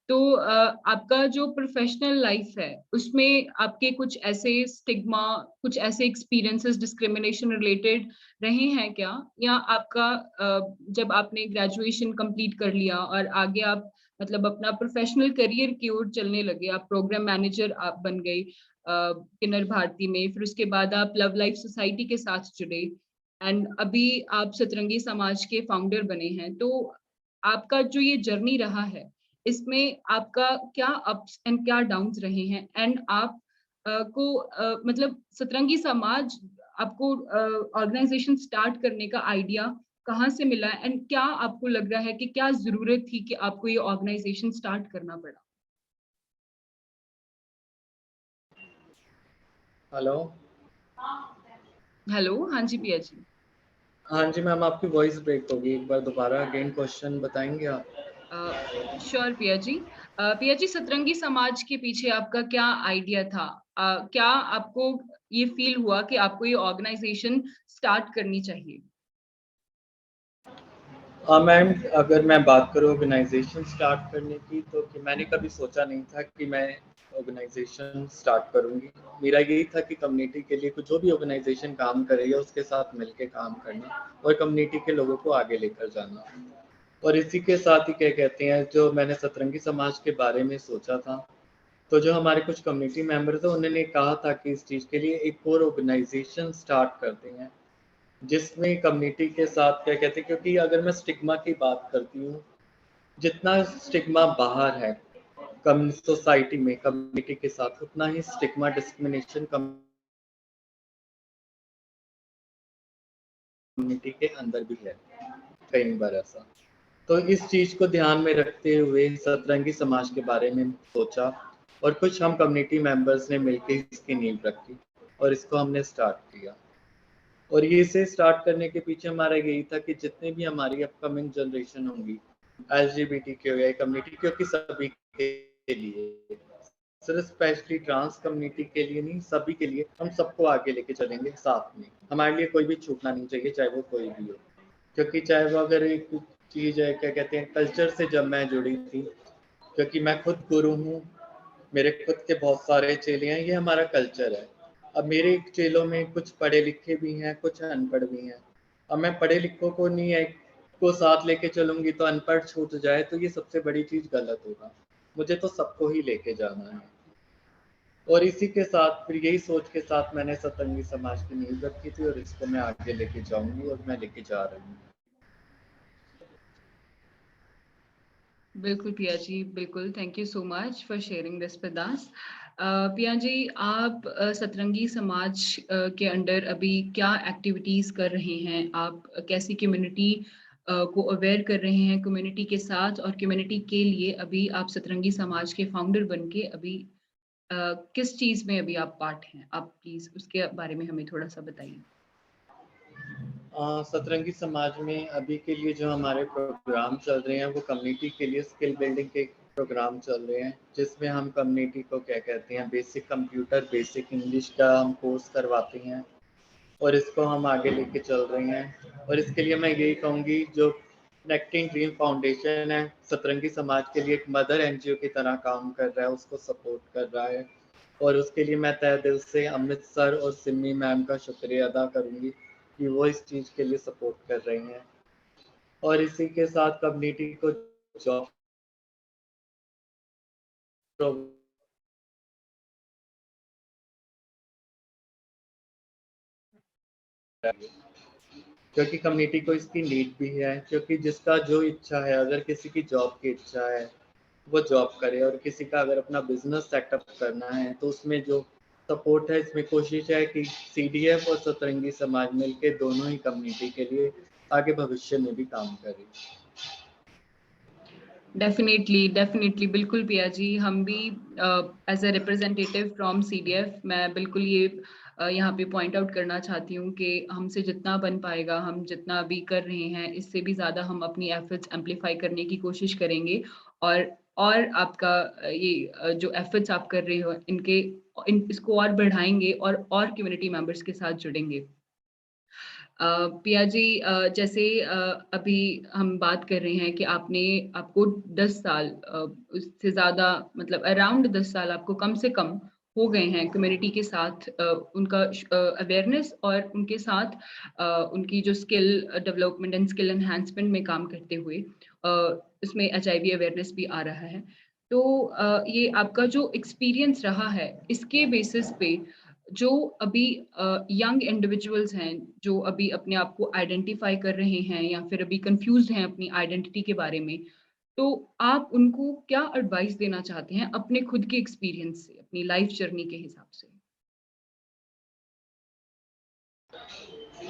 तो आपका जो प्रोफेशनल लाइफ है उसमें आपके कुछ ऐसे स्टिग्मा, कुछ ऐसे एक्सपीरियंसेस डिस्क्रिमिनेशन रिलेटेड रहे हैं क्या? या आपका जब आपने ग्रेजुएशन कंप्लीट कर लिया और आगे आप मतलब अपना प्रोफेशनल करियर की ओर चलने लगे, आप प्रोग्राम मैनेजर आप बन गए किन्नर भारती में, फिर उसके बाद आप लव लाइफ सोसाइटी के साथ जुड़े एंड अभी आप सतरंगी समाज के फाउंडर बने हैं, तो आपका जो ये जर्नी रहा है इसमें आपका क्या अप्स एंड क्या डाउन्स रहे हैं? एंड आप मतलब सतरंगी समाज आपको ऑर्गेनाइजेशन स्टार्ट करने का आइडिया कहाँ से मिला एंड क्या आपको लग रहा है कि क्या जरूरत थी कि आपको ये ऑर्गेनाइजेशन स्टार्ट करना पड़ा? हेलो। हेलो, हाँ जी पिया जी। हाँ जी मैम, आपकी वॉइस ब्रेक हो गई, एक बार दोबारा अगेन क्वेश्चन बताएंगे आप? श्योर पिया जी। पिया जी सतरंगी समाज के पीछे आपका क्या आइडिया था? क्या आपको ये फील हुआ कि आपको ये ऑर्गेनाइजेशन स्टार्ट करनी चाहिए? मैम, अगर मैं बात करूँ ऑर्गेनाइजेशन स्टार्ट करने की, तो कि मैंने कभी सोचा नहीं था कि मैं ऑर्गेनाइजेशन स्टार्ट करूँगी। मेरा यही था कि कम्युनिटी के लिए कुछ जो भी ऑर्गेनाइजेशन काम करेगा उसके साथ मिलके काम करना और कम्युनिटी के लोगों को आगे लेकर जाना। और इसी के साथ ही क्या कहते हैं, जो मैंने सतरंगी समाज के बारे में सोचा था, तो जो हमारे कुछ कम्युनिटी मेंबर थे उन्होंने कहा था कि इस चीज़ के लिए एक और ऑर्गेनाइजेशन स्टार्ट करते हैं, जिसमें कम्युनिटी के साथ क्या कहते हैं, क्योंकि अगर मैं स्टिग्मा की बात करती हूँ, जितना स्टिग्मा बाहर है कम सोसाइटी में कम्युनिटी के साथ, उतना ही स्टिग्मा डिस्क्रिमिनेशन कम्युनिटी के अंदर भी है कई बार ऐसा। तो इस चीज़ को ध्यान में रखते हुए सतरंगी समाज के बारे में सोचा और कुछ हम कम्युनिटी मेंबर्स ने मिलके इसकी नींव रखी और इसको हमने स्टार्ट किया। और ये इसे स्टार्ट करने के पीछे हमारा यही था कि जितने भी हमारी अपकमिंग जनरेशन होंगी LGBTQI कम्युनिटी, क्योंकि सभी के लिए, सिर्फ स्पेशली ट्रांस कम्युनिटी के लिए नहीं, सभी के लिए हम सबको आगे लेके चलेंगे साथ में। हमारे लिए कोई भी छूटना नहीं चाहिए, चाहे वो कोई भी हो। क्योंकि चाहे वो अगर एक चीज़ है, क्या कहते हैं, कल्चर से जब मैं जुड़ी थी, क्योंकि मैं खुद गुरु हूँ, मेरे खुद के बहुत सारे चेले हैं, ये हमारा कल्चर है। अब मेरे चेलों में कुछ पढ़े लिखे भी हैं, कुछ अनपढ़ भी हैं। अब मैं पढ़े लिखों को नहीं एक को साथ लेके चलूँगी तो अनपढ़ छूट जाए, तो ये सबसे बड़ी चीज़ गलत होगा। मुझे तो सबको ही लेके जाना है। और इसी के साथ फिर यही सोच के साथ मैंने सतरंगी समाज की नींव रखी थी और इसको मैं आगे लेके जाऊँगी और मैं लेके जा रही हूँ। बिल्कुल पिया जी, बिल्कुल। Thank you so much for sharing this with us. पिया जी, आप सतरंगी समाज के अंडर अभी क्या एक्टिविटीज़ कर रहे हैं? आप कैसी कम्युनिटी को अवेयर कर रहे हैं कम्युनिटी के साथ, और कम्युनिटी के लिए अभी आप सतरंगी समाज के फाउंडर बन के अभी अ, किस चीज़ में अभी आप पार्ट हैं? आप प्लीज़ उसके बारे में हमें थोड़ा-सा बताइए। सतरंगी समाज में अभी के लिए जो हमारे प्रोग्राम चल रहे हैं वो कम्युनिटी के लिए स्किल बिल्डिंग के प्रोग्राम चल रहे हैं, जिसमें हम कम्युनिटी को क्या कहते हैं, बेसिक कंप्यूटर, बेसिक इंग्लिश का हम कोर्स करवाते हैं और इसको हम आगे लेके चल रहे हैं। और इसके लिए मैं यही कहूँगी, जो कनेक्टिंग ड्रीम फाउंडेशन है सतरंगी समाज के लिए एक मदर एनजीओ की तरह काम कर रहा है, उसको सपोर्ट कर रहा है। और उसके लिए मैं तहे दिल से अमित सर और सिमी मैम का शुक्रिया अदा करूँगी कि वो इस चीज़ के लिए सपोर्ट कर रही हैं। और इसी के साथ कम्युनिटी को जॉब क्योंकि कम्युनिटी को इसकी नीड भी है, क्योंकि जिसका जो इच्छा है, अगर किसी की जॉब की इच्छा है वो जॉब करे, और किसी का अगर अपना बिजनेस सेटअप करना है तो उसमें जो सपोर्ट है, इसमें कोशिश है कि सीडीएफ और सतरंगी समाज मिलके दोनों ही कम्युनिटी के लिए आगे भविष्य में भी काम करें। डेफिनेटली, डेफिनेटली, बिल्कुल पिया जी। हम भी as a representative from CDF, मैं बिल्कुल ये यहाँ पे पॉइंट आउट करना चाहती हूँ कि हमसे जितना बन पाएगा, हम जितना अभी कर रहे हैं, इससे भी ज़्यादा हम अपनी एफर्ट्स एम्पलीफाई करने की कोशिश करेंगे। और आपका जो एफर्ट्स आप कर रहे हो, इसको और बढ़ाएंगे और कम्युनिटी मेंबर्स के साथ जुड़ेंगे। पिया जी, जैसे अभी हम बात कर रहे हैं कि आपको 10 साल, उससे ज़्यादा, मतलब अराउंड 10 साल आपको कम से कम हो गए हैं कम्युनिटी के साथ, उनका अवेयरनेस और उनके साथ उनकी जो skill development and skill enhancement में काम करते हुए, इसमें एचआईवी अवेयरनेस भी आ रहा है। तो ये आपका जो एक्सपीरियंस रहा है, इसके बेसिस पे जो अभी यंग इंडिविजुअल्स हैं, जो अभी अपने आप को आइडेंटिफाई कर रहे हैं या फिर अभी कंफ्यूज्ड हैं अपनी आइडेंटिटी के बारे में, तो आप उनको क्या एडवाइस देना चाहते हैं अपने खुद के एक्सपीरियंस से, अपनी लाइफ जर्नी के हिसाब से?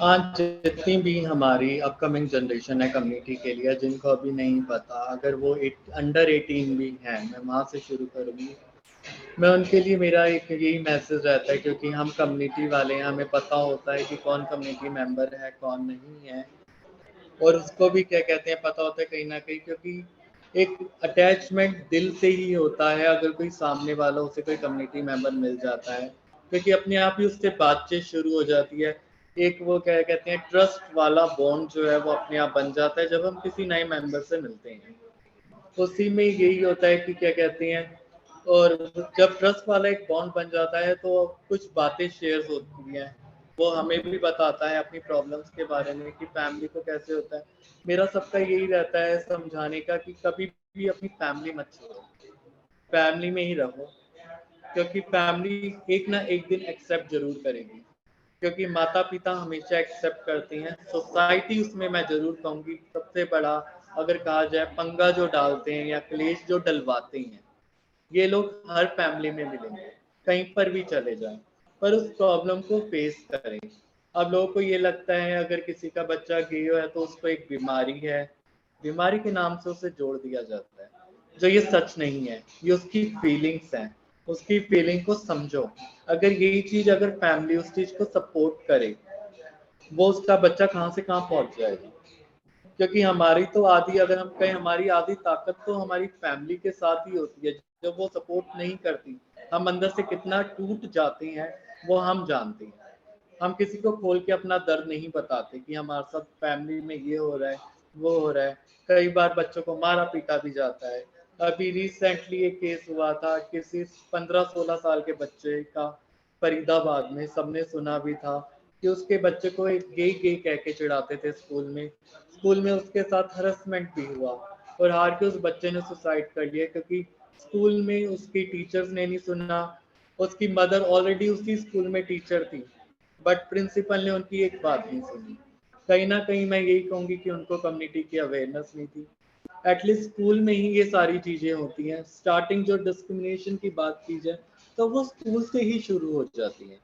आज जितनी भी हमारी अपकमिंग जनरेशन है कम्युनिटी के लिए, जिनको अभी नहीं पता, अगर वो अंडर 18 भी हैं, मैं वहाँ से शुरू करूँगी। मैं उनके लिए, मेरा एक यही मैसेज रहता है, क्योंकि हम कम्युनिटी वाले हैं, हमें पता होता है कि कौन कम्युनिटी मेंबर है, कौन नहीं है। और उसको भी क्या कहते हैं, पता होता है कहीं ना कहीं, क्योंकि एक अटैचमेंट दिल से ही होता है अगर कोई सामने वाला, उसे कोई कम्युनिटी मेंबर मिल जाता है, क्योंकि अपने आप ही उससे बातचीत शुरू हो जाती है। एक वो क्या कहते हैं, ट्रस्ट वाला बॉन्ड जो है वो अपने आप बन जाता है जब हम किसी नए मेंबर से मिलते हैं। उसी में यही होता है कि क्या कहते हैं, और जब ट्रस्ट वाला एक बॉन्ड बन जाता है तो कुछ बातें शेयर होती हैं। वो हमें भी बताता है अपनी प्रॉब्लम्स के बारे में कि फैमिली को कैसे होता है। मेरा सबका यही रहता है समझाने का कि कभी भी अपनी फैमिली मत छोड़ो, फैमिली में ही रहो, क्योंकि फैमिली एक ना एक दिन एक्सेप्ट जरूर करेगी, क्योंकि माता पिता हमेशा एक्सेप्ट करती हैं। सोसाइटी उसमें मैं जरूर कहूँगी सबसे बड़ा, अगर कहा जाए, पंगा जो डालते हैं या क्लेश जो डलवाते हैं, ये लोग हर फैमिली में मिलेंगे, कहीं पर भी चले जाएं, पर उस प्रॉब्लम को फेस करें। अब लोगों को ये लगता है अगर किसी का बच्चा गे है तो उसको एक बीमारी है, बीमारी के नाम से उसे जोड़ दिया जाता है, जो ये सच नहीं है, ये उसकी फीलिंग्स हैं। उसकी फीलिंग को समझो। अगर यही चीज, अगर फैमिली उस चीज को सपोर्ट करे, वो उसका बच्चा कहाँ से कहाँ पहुंच जाएगा। क्योंकि हमारी तो आधी, अगर हम कहें, हमारी आधी ताकत तो हमारी फैमिली के साथ ही होती है। जब वो सपोर्ट नहीं करती, हम अंदर से कितना टूट जाते हैं वो हम जानते हैं। हम किसी को खोल के अपना दर्द नहीं बताते कि हमारे साथ फैमिली में ये हो रहा है, वो हो रहा है। कई बार बच्चों को मारा पीटा भी जाता है। अभी रिसेंटली एक केस हुआ था किसी 15-16 साल के बच्चे का, फरीदाबाद में, सबने सुना भी था कि उसके बच्चे को एक गे गे कह के चिढ़ाते थे स्कूल में उसके साथ हरसमेंट भी हुआ, और हार के उस बच्चे ने सुसाइड कर लिया, क्योंकि स्कूल में उसकी टीचर्स ने नहीं सुना। उसकी मदर ऑलरेडी उसी स्कूल में टीचर थी, बट प्रिंसिपल ने उनकी एक बात नहीं सुनी। कहीं ना कहीं मैं यही कहूँगी कि उनको कम्युनिटी की अवेयरनेस नहीं थी। एटलीस्ट स्कूल में ही ये सारी चीज़ें होती हैं। स्टार्टिंग जो डिस्क्रिमिनेशन की बात की जाए तो वो स्कूल से ही शुरू हो जाती है।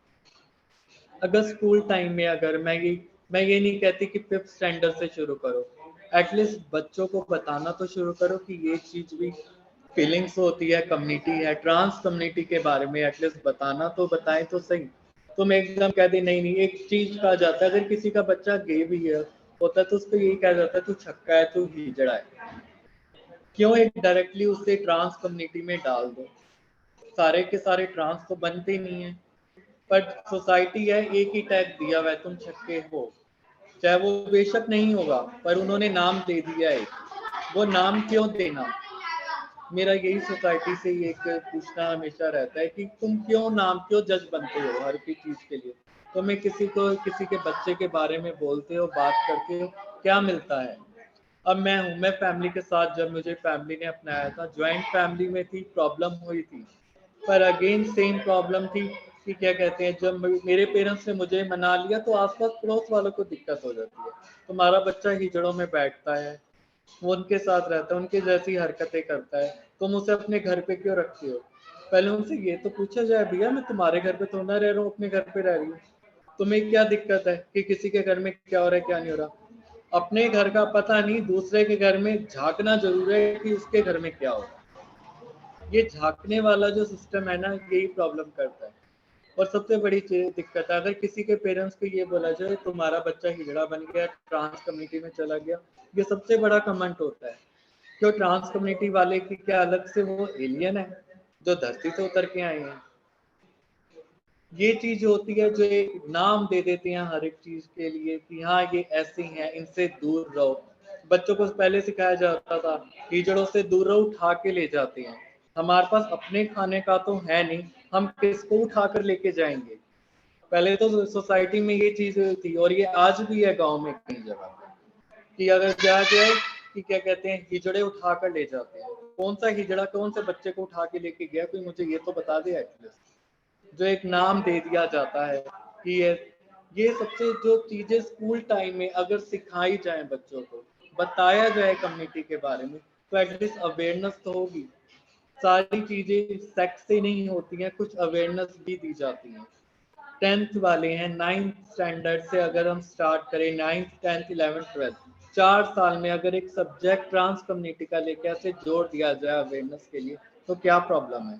अगर स्कूल टाइम में अगर मैं ये नहीं कहती कि 5th स्टैंडर्ड से शुरू करो, एटलीस्ट बच्चों को बताना तो शुरू करो कि ये चीज़ भी फीलिंग्स होती है, कम्युनिटी है, ट्रांस कम्युनिटी के बारे में एटलीस्ट बताना तो बताएं तो सही। तुम एकदम कह दे नहीं नहीं, एक चीज कहा जाता है अगर किसी का बच्चा गे भी है होता है तो उसको यही कहा जाता है तू छक्का है, तू हिजड़ा है। क्यों एक डायरेक्टली उसे ट्रांस कम्युनिटी में डाल दो? सारे के सारे ट्रांस तो बनते ही नहीं है, पर सोसाइटी है एक ही टैग दिया हुआ है तुम छक्के हो, चाहे वो बेशक नहीं होगा पर उन्होंने नाम दे दिया है। वो नाम क्यों देना? मेरा यही सोसाइटी से ये एक पूछना हमेशा रहता है कि तुम क्यों जज बनते हो हर की चीज के लिए? तुम्हें किसी के बच्चे के बारे में बोलते हो, बात करते हो, क्या मिलता है? अब मैं फैमिली के साथ, जब मुझे फैमिली ने अपनाया था, ज्वाइंट फैमिली में थी, प्रॉब्लम हुई थी, पर अगेन सेम प्रॉब्लम थी कि क्या कहते हैं, जब मेरे पेरेंट्स ने मुझे मना लिया तो आसपास पड़ोस वालों को दिक्कत हो जाती है। तुम्हारा बच्चा हिजड़ों में बैठता है, वो उनके साथ रहता है, उनकी जैसी हरकतें करता है, तुम उसे अपने घर पे क्यों रखते हो? पहले उनसे ये तो पूछा जाए, भैया मैं तुम्हारे घर पे थोड़ा ना रह रहा हूँ, अपने घर पे रह रही हूँ, तुम्हें क्या दिक्कत है कि किसी के घर में क्या हो रहा है क्या नहीं हो रहा? अपने घर का पता नहीं, दूसरे के घर में झांकना जरूर है कि उसके घर में क्या हो रहा है। ये झांकने वाला जो सिस्टम है ना, यही प्रॉब्लम करता है। और सबसे बड़ी दिक्कत है, अगर किसी के पेरेंट्स को ये बोला जाए तुम्हारा बच्चा हिजड़ा बन गया, ट्रांस कम्युनिटी में चला गया, ये सबसे बड़ा कमेंट होता है। क्यों ट्रांस कम्युनिटी वाले की क्या अलग से वो एलियन है जो धरती से उतर के आए हैं? ये चीज होती है जो एक नाम दे देते हैं हर एक चीज के लिए कि हाँ ये ऐसे हैं, इनसे दूर रहो। बच्चों को पहले सिखाया जाता था कीचड़ों से दूर रहो, उठा के ले जाते हैं। हमारे पास अपने खाने का तो है नहीं, हम किसको उठा कर लेके जाएंगे? पहले तो सोसाइटी में ये चीज थी, और ये आज भी है गांव में कई जगह कि अगर जा जाए कि क्या कहते हैं, हिजड़े उठा कर ले जाते हैं। कौन सा हिजड़ा कौन से बच्चे को उठा के लेके गया, कोई मुझे ये तो बता दे एटलीस्ट। जो एक नाम दे दिया जाता है कि ये सबसे जो चीजें स्कूल टाइम में अगर सिखाई जाए, बच्चों को बताया जाए कम्युनिटी के बारे में, तो एटलीस्ट अवेयरनेस तो होगी। सारी चीजें सेक्स से नहीं होती हैं, कुछ अवेयरनेस भी दी जाती हैं। 10th वाले हैं, 9th स्टैंडर्ड से अगर हम स्टार्ट करें, 9th 10th 11th 12th 4 साल में अगर एक सब्जेक्ट ट्रांस कम्युनिटी का लेकर ऐसे जोड़ दिया जाए अवेयरनेस के लिए, तो क्या प्रॉब्लम है?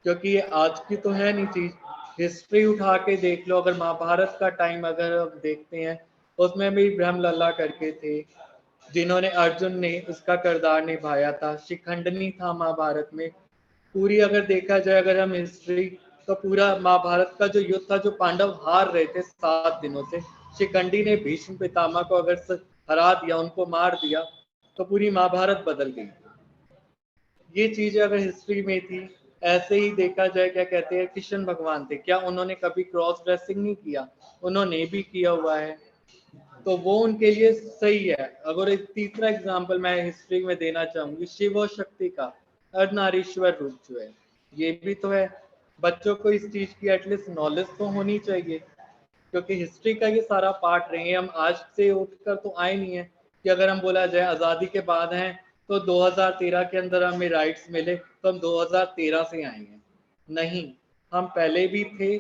क्योंकि ये आज की तो है नहीं चीज। हिस्ट्री उठा के देख लो, अगर महाभारत का टाइम अगर हम देखते हैं, उसमें भी ब्रह्मलला करके थे जिन्होंने, अर्जुन ने उसका किरदार निभाया था। शिखंडनी था महाभारत में। पूरी अगर देखा जाए, अगर हम हिस्ट्री, तो पूरा महाभारत का जो युद्ध था, जो पांडव हार रहे थे 7 दिनों से, शिखंडी ने भीष्म पितामह को अगर हरा दिया, उनको मार दिया, तो पूरी महाभारत बदल गई। ये चीजें अगर हिस्ट्री में थी। ऐसे ही देखा जाए, क्या कहते हैं, कृष्ण भगवान थे, क्या उन्होंने कभी क्रॉस ड्रेसिंग नहीं किया? उन्होंने भी किया हुआ है, तो वो उनके लिए सही है। अगर एक तीसरा एग्जांपल मैं हिस्ट्री में देना चाहूंगी, शिव और शक्ति का अर्धनारीश्वर रूप जो है, ये भी तो है। बच्चों को इस चीज की एटलीस्ट नॉलेज तो होनी चाहिए, क्योंकि हिस्ट्री का ये सारा पार्ट रहे हैं। हम आज से उठकर तो आए नहीं है कि अगर हम बोला जाए आज़ादी के बाद हैं तो 2013 के अंदर हमें राइट्स मिले तो हम 2013 से आए हैं। नहीं, हम पहले भी थे,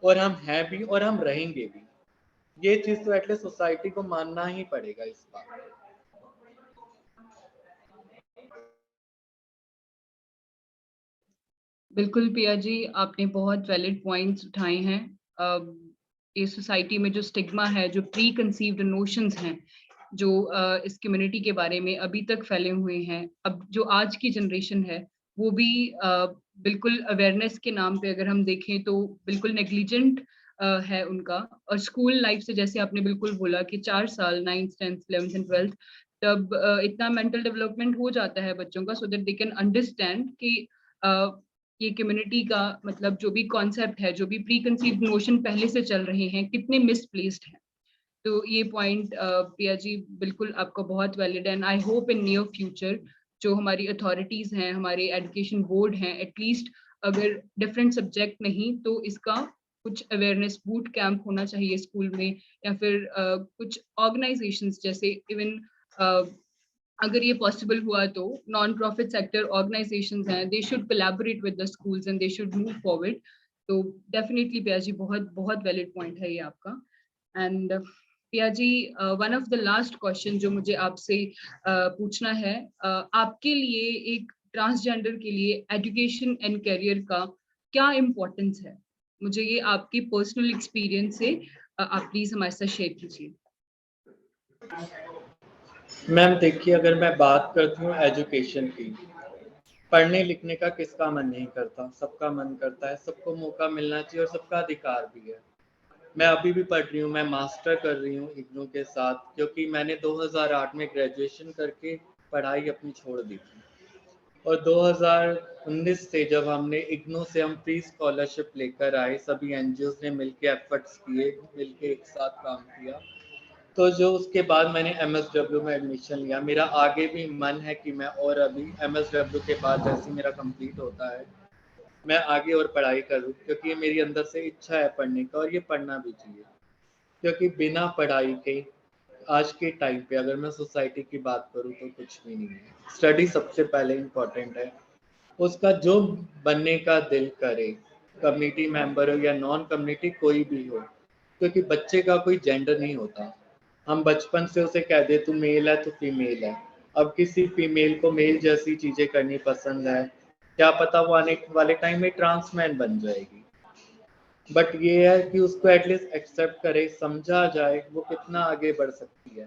और हम हैं भी, और हम रहेंगे भी। ये चीज तो एटलीस्ट सोसाइटी को मानना ही पड़ेगा इस बात। बिल्कुल पिया जी, आपने बहुत वैलिड पॉइंट्स उठाए हैं। ये सोसाइटी में जो स्टिग्मा है, जो प्री कंसीव्ड नोशंस हैं, जो इस कम्युनिटी के बारे में अभी तक फैले हुए हैं, अब जो आज की जनरेशन है वो भी बिल्कुल अवेयरनेस के नाम पे अगर हम देखें तो बिल्कुल नेग्लिजेंट है उनका। और स्कूल लाइफ से, जैसे आपने बिल्कुल बोला कि 4 साल 9th 10th 11th and 12th, तब इतना मेंटल डेवलपमेंट हो जाता है बच्चों का, so that they can understand कि ये कम्युनिटी का मतलब जो भी कॉन्सेप्ट है, जो भी प्री कंसीव्ड नोशन पहले से चल रहे हैं, कितने मिसप्लेस्ड हैं। तो ये पॉइंट प्रिया जी बिल्कुल आपका बहुत वैलिड है। And I hope in near future जो हमारी अथॉरिटीज हैं, हमारे एजुकेशन बोर्ड हैं, एटलीस्ट अगर डिफरेंट सब्जेक्ट नहीं तो इसका कुछ अवेयरनेस बूट कैंप होना चाहिए स्कूल में, या फिर कुछ ऑर्गेनाइजेशंस जैसे इवन अगर ये पॉसिबल हुआ तो नॉन प्रॉफिट सेक्टर ऑर्गेनाइजेशंस हैं, they should collaborate with the schools and they should move forward. तो डेफिनेटली पिया जी, बहुत बहुत वैलिड पॉइंट है ये आपका। And Piya ji, one of the last question जो मुझे आपसे पूछना है, आपके लिए एक ट्रांसजेंडर के लिए एजुकेशन एंड करियर का क्या इम्पोर्टेंस है? मुझे ये आपकी पर्सनल एक्सपीरियंस से आप प्लीज हमारे साथ शेयर कीजिए। मैम देखिए, अगर मैं बात करती हूँ एजुकेशन की, पढ़ने लिखने का किसका मन नहीं करता, सबका मन करता है, सबको मौका मिलना चाहिए और सबका अधिकार भी है। मैं अभी भी पढ़ रही हूँ, मैं मास्टर कर रही हूँ इग्नू के साथ, क्योंकि मैंने 2008 में ग्रेजुएशन करके पढ़ाई अपनी छोड़ दी थी। और 2019 से जब हमने इग्नू से हम फ्री स्कॉलरशिप लेकर आए, सभी एनजीओ ने मिलके एफर्ट्स किए, मिलके एक साथ काम किया, तो जो उसके बाद मैंने एमएसडब्ल्यू में एडमिशन लिया। मेरा आगे भी मन है कि मैं और अभी एमएसडब्ल्यू के बाद जैसे मेरा कंप्लीट होता है, मैं आगे और पढ़ाई करूँ, क्योंकि ये मेरी अंदर से इच्छा है पढ़ने का, और ये पढ़ना भी चाहिए। क्योंकि बिना पढ़ाई के आज के टाइम पे अगर मैं सोसाइटी की बात करूँ तो कुछ भी नहीं है। स्टडी सबसे पहले इम्पोर्टेंट है। उसका जो बनने का दिल करे, कम्युनिटी मेंबर हो या नॉन कम्युनिटी कोई भी हो, क्योंकि बच्चे का कोई जेंडर नहीं होता। हम बचपन से उसे कह दे तू मेल है तो फीमेल है। अब किसी फीमेल को मेल जैसी चीजें करनी पसंद है, क्या पता वो आने वाले टाइम में ट्रांसमैन बन जाएगी। बट ये है कि उसको एटलीस्ट एक्सेप्ट करे, समझा जाए वो कितना आगे बढ़ सकती है।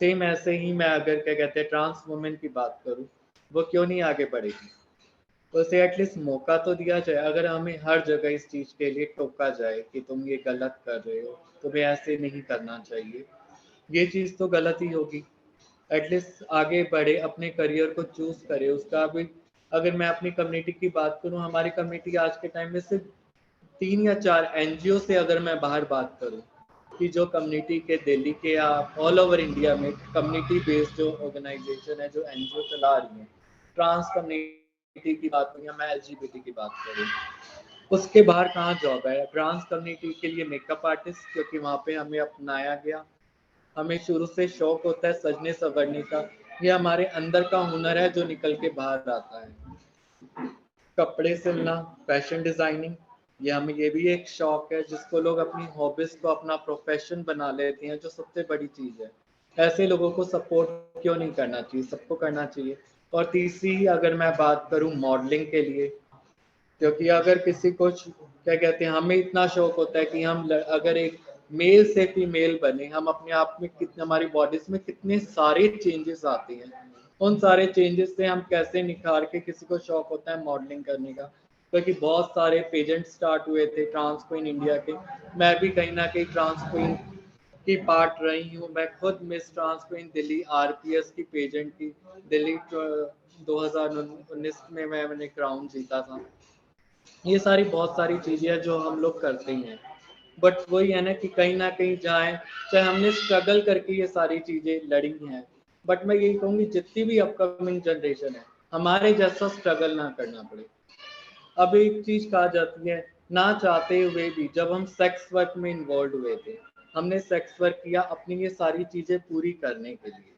सेम ऐसे ही मैं अगर क्या कहते हैं ट्रांस वुमेन की बात करूँ, वो क्यों नहीं आगे बढ़ेगी। तो उसे एटलीस्ट मौका तो दिया जाए। अगर हमें हर जगह इस चीज़ के लिए टोका जाए कि तुम ये गलत कर रहे हो, तुम्हें ऐसे नहीं करना चाहिए, ये चीज़ तो गलत ही होगी। एटलीस्ट आगे बढ़े, अपने करियर को चूज करे। उसका भी अगर मैं अपनी कम्युनिटी की बात करूं, हमारी कम्युनिटी आज के टाइम में सिर्फ 3 या 4 एनजीओ से, अगर मैं बाहर बात करूं, कि जो कम्युनिटी के दिल्ली के या ऑल ओवर इंडिया में कम्युनिटी बेस्ड जो ऑर्गेनाइजेशन है, जो एनजीओ चला रही है, ट्रांस कम्युनिटी की बात करूँ या मैं एलजीबीटी की बात करूँ, उसके बाहर कहाँ जॉब है। ट्रांस कम्युनिटी के लिए मेकअप आर्टिस्ट, क्योंकि वहाँ पे हमें अपनाया गया। हमें शुरू से शौक होता है सजने संवरने का, ये हमारे अंदर का हुनर है जो निकल के बाहर आता है। कपड़े सिलना, फैशन डिजाइनिंग, ये भी एक शौक है जिसको लोग अपनी हॉबीज को अपना प्रोफेशन बना लेते हैं, जो सबसे बड़ी चीज है। ऐसे लोगों को सपोर्ट क्यों नहीं करना चाहिए, सबको करना चाहिए। और तीसरी अगर मैं बात करूं मॉडलिंग के लिए, क्योंकि अगर किसी को क्या कहते हैं, हमें इतना शौक होता है कि हम अगर एक मेल से फीमेल बने, हम अपने आप में कितने, हमारी बॉडीज में कितने सारे चेंजेस आते हैं, उन सारे चेंजेस से हम कैसे निखार के, किसी को शौक होता है मॉडलिंग करने का, क्योंकि बहुत सारे पेजेंट स्टार्ट हुए थे ट्रांस क्वीन इंडिया के। मैं भी कहीं ना कहीं ट्रांस क्वीन की पार्ट रही हूँ। मैं खुद Miss trans queen Delhi RPS की पेजेंट की, दिल्ली 2019 में मैंने क्राउन जीता था। ये सारी बहुत सारी चीजें हैं जो हम लोग करते ही हैं। बट वही है ना कहीं जाए, चाहे हमने स्ट्रगल करके ये सारी चीजें लड़ी हैं, बट मैं यही कहूँगी जितनी भी अपकमिंग जनरेशन है, हमारे जैसा स्ट्रगल ना करना पड़े। अब एक चीज कहा जाती है, ना चाहते हुए भी जब हम सेक्स वर्क में इन्वॉल्व हुए थे, हमने सेक्स वर्क किया अपनी ये सारी चीजें पूरी करने के लिए।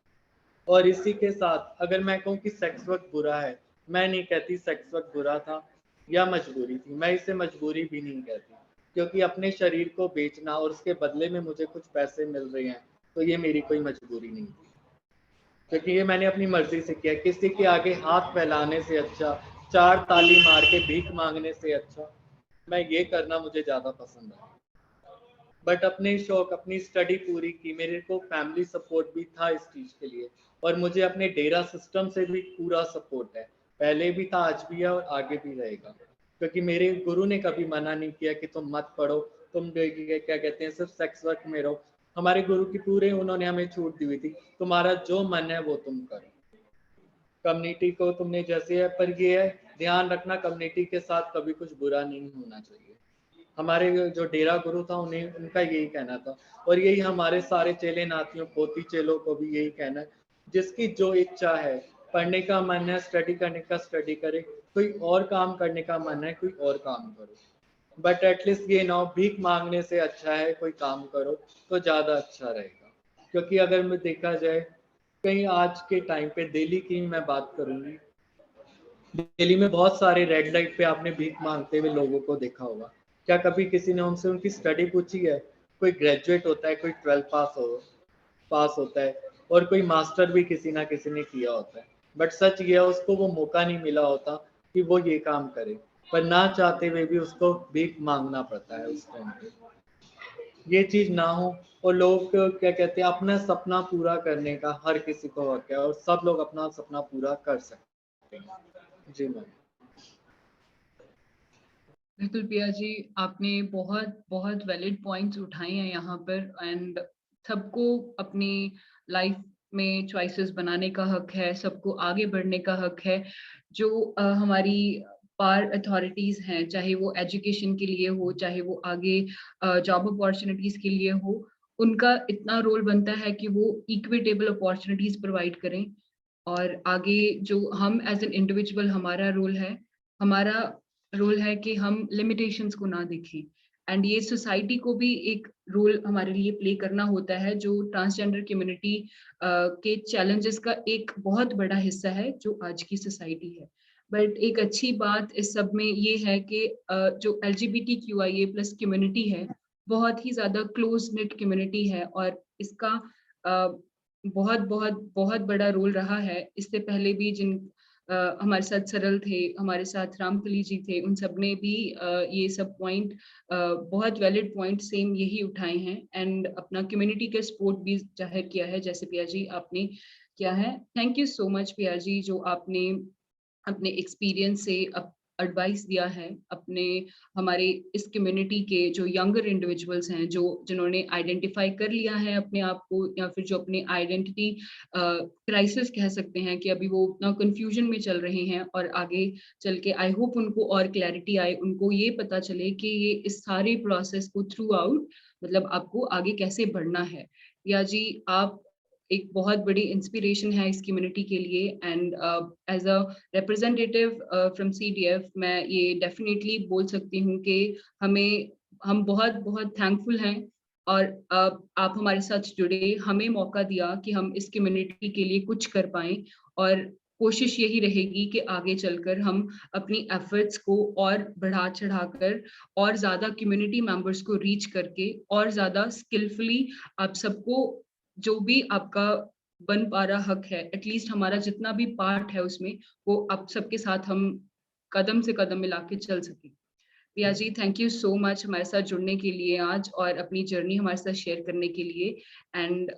और इसी के साथ अगर मैं कहूँ कि सेक्स वर्क बुरा है, मैं नहीं कहती सेक्स वर्क बुरा था या मजबूरी थी। मैं इसे मजबूरी भी नहीं कहती, क्योंकि अपने शरीर को बेचना और उसके बदले में मुझे कुछ पैसे मिल रहे हैं, तो ये मेरी कोई मजबूरी नहीं थी, क्योंकि ये मैंने अपनी मर्जी से किया। किसी के आगे हाथ फैलाने से अच्छा, 4 ताली मार के भीख मांगने से अच्छा, मैं ये करना मुझे ज़्यादा पसंद है। बट अपने शौक, अपनी स्टडी पूरी की, मेरे को फैमिली सपोर्ट भी था इस चीज़ के लिए, और मुझे अपने डेरा सिस्टम से भी पूरा सपोर्ट है। पहले भी था, आज भी है और आगे भी रहेगा, क्योंकि मेरे गुरु ने कभी मना नहीं किया कि तुम मत पढ़ो, तुम क्या कहते हैं सिर्फ सेक्स वर्क में रहो। हमारे गुरु की पूरे उन्होंने हमें छूट दी हुई थी, तुम्हारा जो मन है वो तुम करो। कम्युनिटी को तुमने जैसे है, पर ये है ध्यान रखना, कम्युनिटी के साथ कभी कुछ बुरा नहीं होना चाहिए। हमारे जो डेरा गुरु था, उन्हें उनका यही कहना था, और यही हमारे सारे चेले नाथियों पोती चेलों को भी यही कहना है, जिसकी जो इच्छा है, पढ़ने का मन है, स्टडी करने का स्टडी करे, कोई और काम करने का मन है कोई और काम करो। बट एटलीस्ट ये ना हो, भीख मांगने से अच्छा है कोई काम करो तो ज़्यादा अच्छा रहेगा। क्योंकि अगर मैं देखा जाए, कहीं आज के टाइम पे दिल्ली की मैं बात करूंगी, दिल्ली में बहुत सारे रेड लाइट पे आपने भीख मांगते हुए लोगों को देखा होगा। क्या कभी किसी ने उनसे उनकी स्टडी पूछी है? कोई ग्रेजुएट होता है, कोई 12th पास होता है, और कोई मास्टर भी किसी ना किसी ने किया होता है, बट सच ये है उसको वो मौका नहीं मिला होता कि वो ये काम करे, पर ना चाहते हुए भी उसको भीख मांगना पड़ता है उस टाइम पे। ये चीज ना हो, और लोग क्या कहते हैं, अपना सपना पूरा करने का हर किसी को हक है, और सब लोग अपना सपना पूरा कर सकते हैं। जी मैम। बिल्कुल प्रिया जी, आपने बहुत बहुत वैलिड पॉइंट्स उठाए हैं यहाँ पर। एंड सबको अपनी लाइफ में चॉइसेस बनाने का हक है, सबको आगे बढ़ने का हक है। जो हमारी पार अथॉरिटीज हैं, चाहे वो एजुकेशन के लिए हो, चाहे वो आगे जॉब अपॉर्चुनिटीज के लिए हो, उनका इतना रोल बनता है कि वो इक्विटेबल अपॉर्चुनिटीज प्रोवाइड करें। और आगे जो हम एज एन इंडिविजुअल, हमारा रोल है कि हम लिमिटेशंस को ना देखें। एंड ये सोसाइटी को भी एक रोल हमारे लिए प्ले करना होता है, जो ट्रांसजेंडर कम्युनिटी के चैलेंजेस का एक बहुत बड़ा हिस्सा है जो आज की सोसाइटी है। बट एक अच्छी बात इस सब में ये है कि जो LGBTQIA+ कम्युनिटी है, बहुत ही ज्यादा क्लोज निट कम्युनिटी है, और इसका बहुत बहुत बहुत बड़ा रोल रहा है। इससे पहले भी जिन हमारे साथ सरल थे, हमारे साथ रामकली जी थे, उन सब ने भी ये सब पॉइंट, बहुत वैलिड पॉइंट सेम यही उठाए हैं, एंड अपना कम्युनिटी का सपोर्ट भी जाहिर किया है, जैसे पिया जी आपने किया है। थैंक यू सो मच पिया जी, जो आपने अपने एक्सपीरियंस से एडवाइस दिया है अपने हमारे इस कम्युनिटी के जो यंगर इंडिविजुअल्स हैं, जो जिन्होंने आइडेंटिफाई कर लिया है अपने आप को, या फिर जो अपने आइडेंटिटी क्राइसिस कह सकते हैं कि अभी वो उतना कंफ्यूजन में चल रहे हैं, और आगे चल के आई होप उनको और क्लैरिटी आए, उनको ये पता चले कि ये इस सारे प्रोसेस को थ्रू आउट, मतलब आपको आगे कैसे बढ़ना है। या जी, आप एक बहुत बड़ी इंस्पिरेशन है इस कम्युनिटी के लिए। And as a representative from CDF, मैं ये डेफिनेटली बोल सकती हूँ कि हम बहुत बहुत थैंकफुल हैं, और आप हमारे साथ जुड़े, हमें मौका दिया कि हम इस कम्युनिटी के लिए कुछ कर पाएं। और कोशिश यही रहेगी कि आगे चलकर हम अपनी एफर्ट्स को और बढ़ा चढ़ाकर, और ज्यादा कम्युनिटी मेंबर्स को रीच करके, और ज्यादा स्किलफुली आप सबको, जो भी आपका बन पा रहा हक है, एटलीस्ट हमारा जितना भी पार्ट है उसमें, वो आप सबके साथ हम कदम से कदम मिला के चल सके। Priya ji, thank you so much हमारे साथ जुड़ने के लिए आज, और अपनी जर्नी हमारे साथ शेयर करने के लिए। And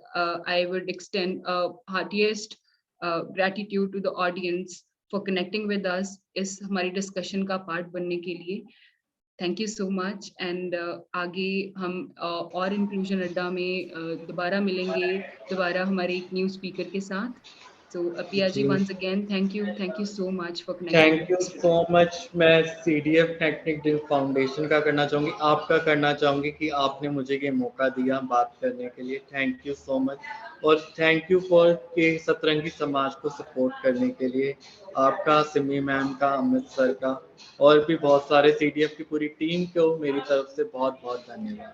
I would extend heartiest gratitude to the audience for connecting with us इस हमारी डिस्कशन का पार्ट बनने के लिए। Thank you so much. And आगे हम और इंक्लूजन अड्डा में दोबारा मिलेंगे, दोबारा हमारे एक न्यू स्पीकर के साथ। सो पिया जी, जी, once again thank you so much for connecting thank with you us so today. Much. मैं CDF टेक्निक ड्रीम फाउंडेशन का करना चाहूँगी, आपका करना चाहूँगी कि आपने मुझे ये मौका दिया बात करने के लिए। थैंक यू सो मच, और थैंक यू फॉर के सतरंगी समाज को सपोर्ट करने के लिए, आपका, सिमी मैम का, अमित सर का, और भी बहुत सारे CDF की पूरी टीम को मेरी तरफ से बहुत बहुत धन्यवाद।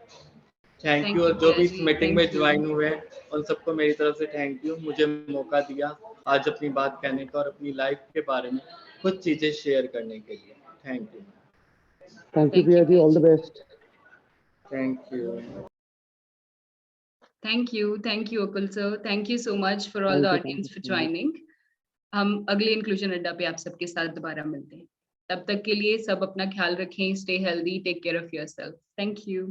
थैंक यू, थैंक और यू जो पिया भी इस जी, मीटिंग में थैंक यू। ज्वाइन हुए हैं उन सबको मेरी तरफ से थैंक यू, मुझे मौका दिया आज अपनी बात कहने का और अपनी लाइफ के बारे में कुछ चीज़ें शेयर करने के लिए। Thank you. Thank you, thank you Priya ji. Piya All the ji. best. Thank you. Thank you Akul sir, thank you so much for all the Thank you audience for so much. Joining. हम अगले inclusion अड्डा पे आप सबके साथ दोबारा मिलते हैं। तब तक के लिए सब अपना ख्याल रखें, stay healthy, take care of yourself. Thank you.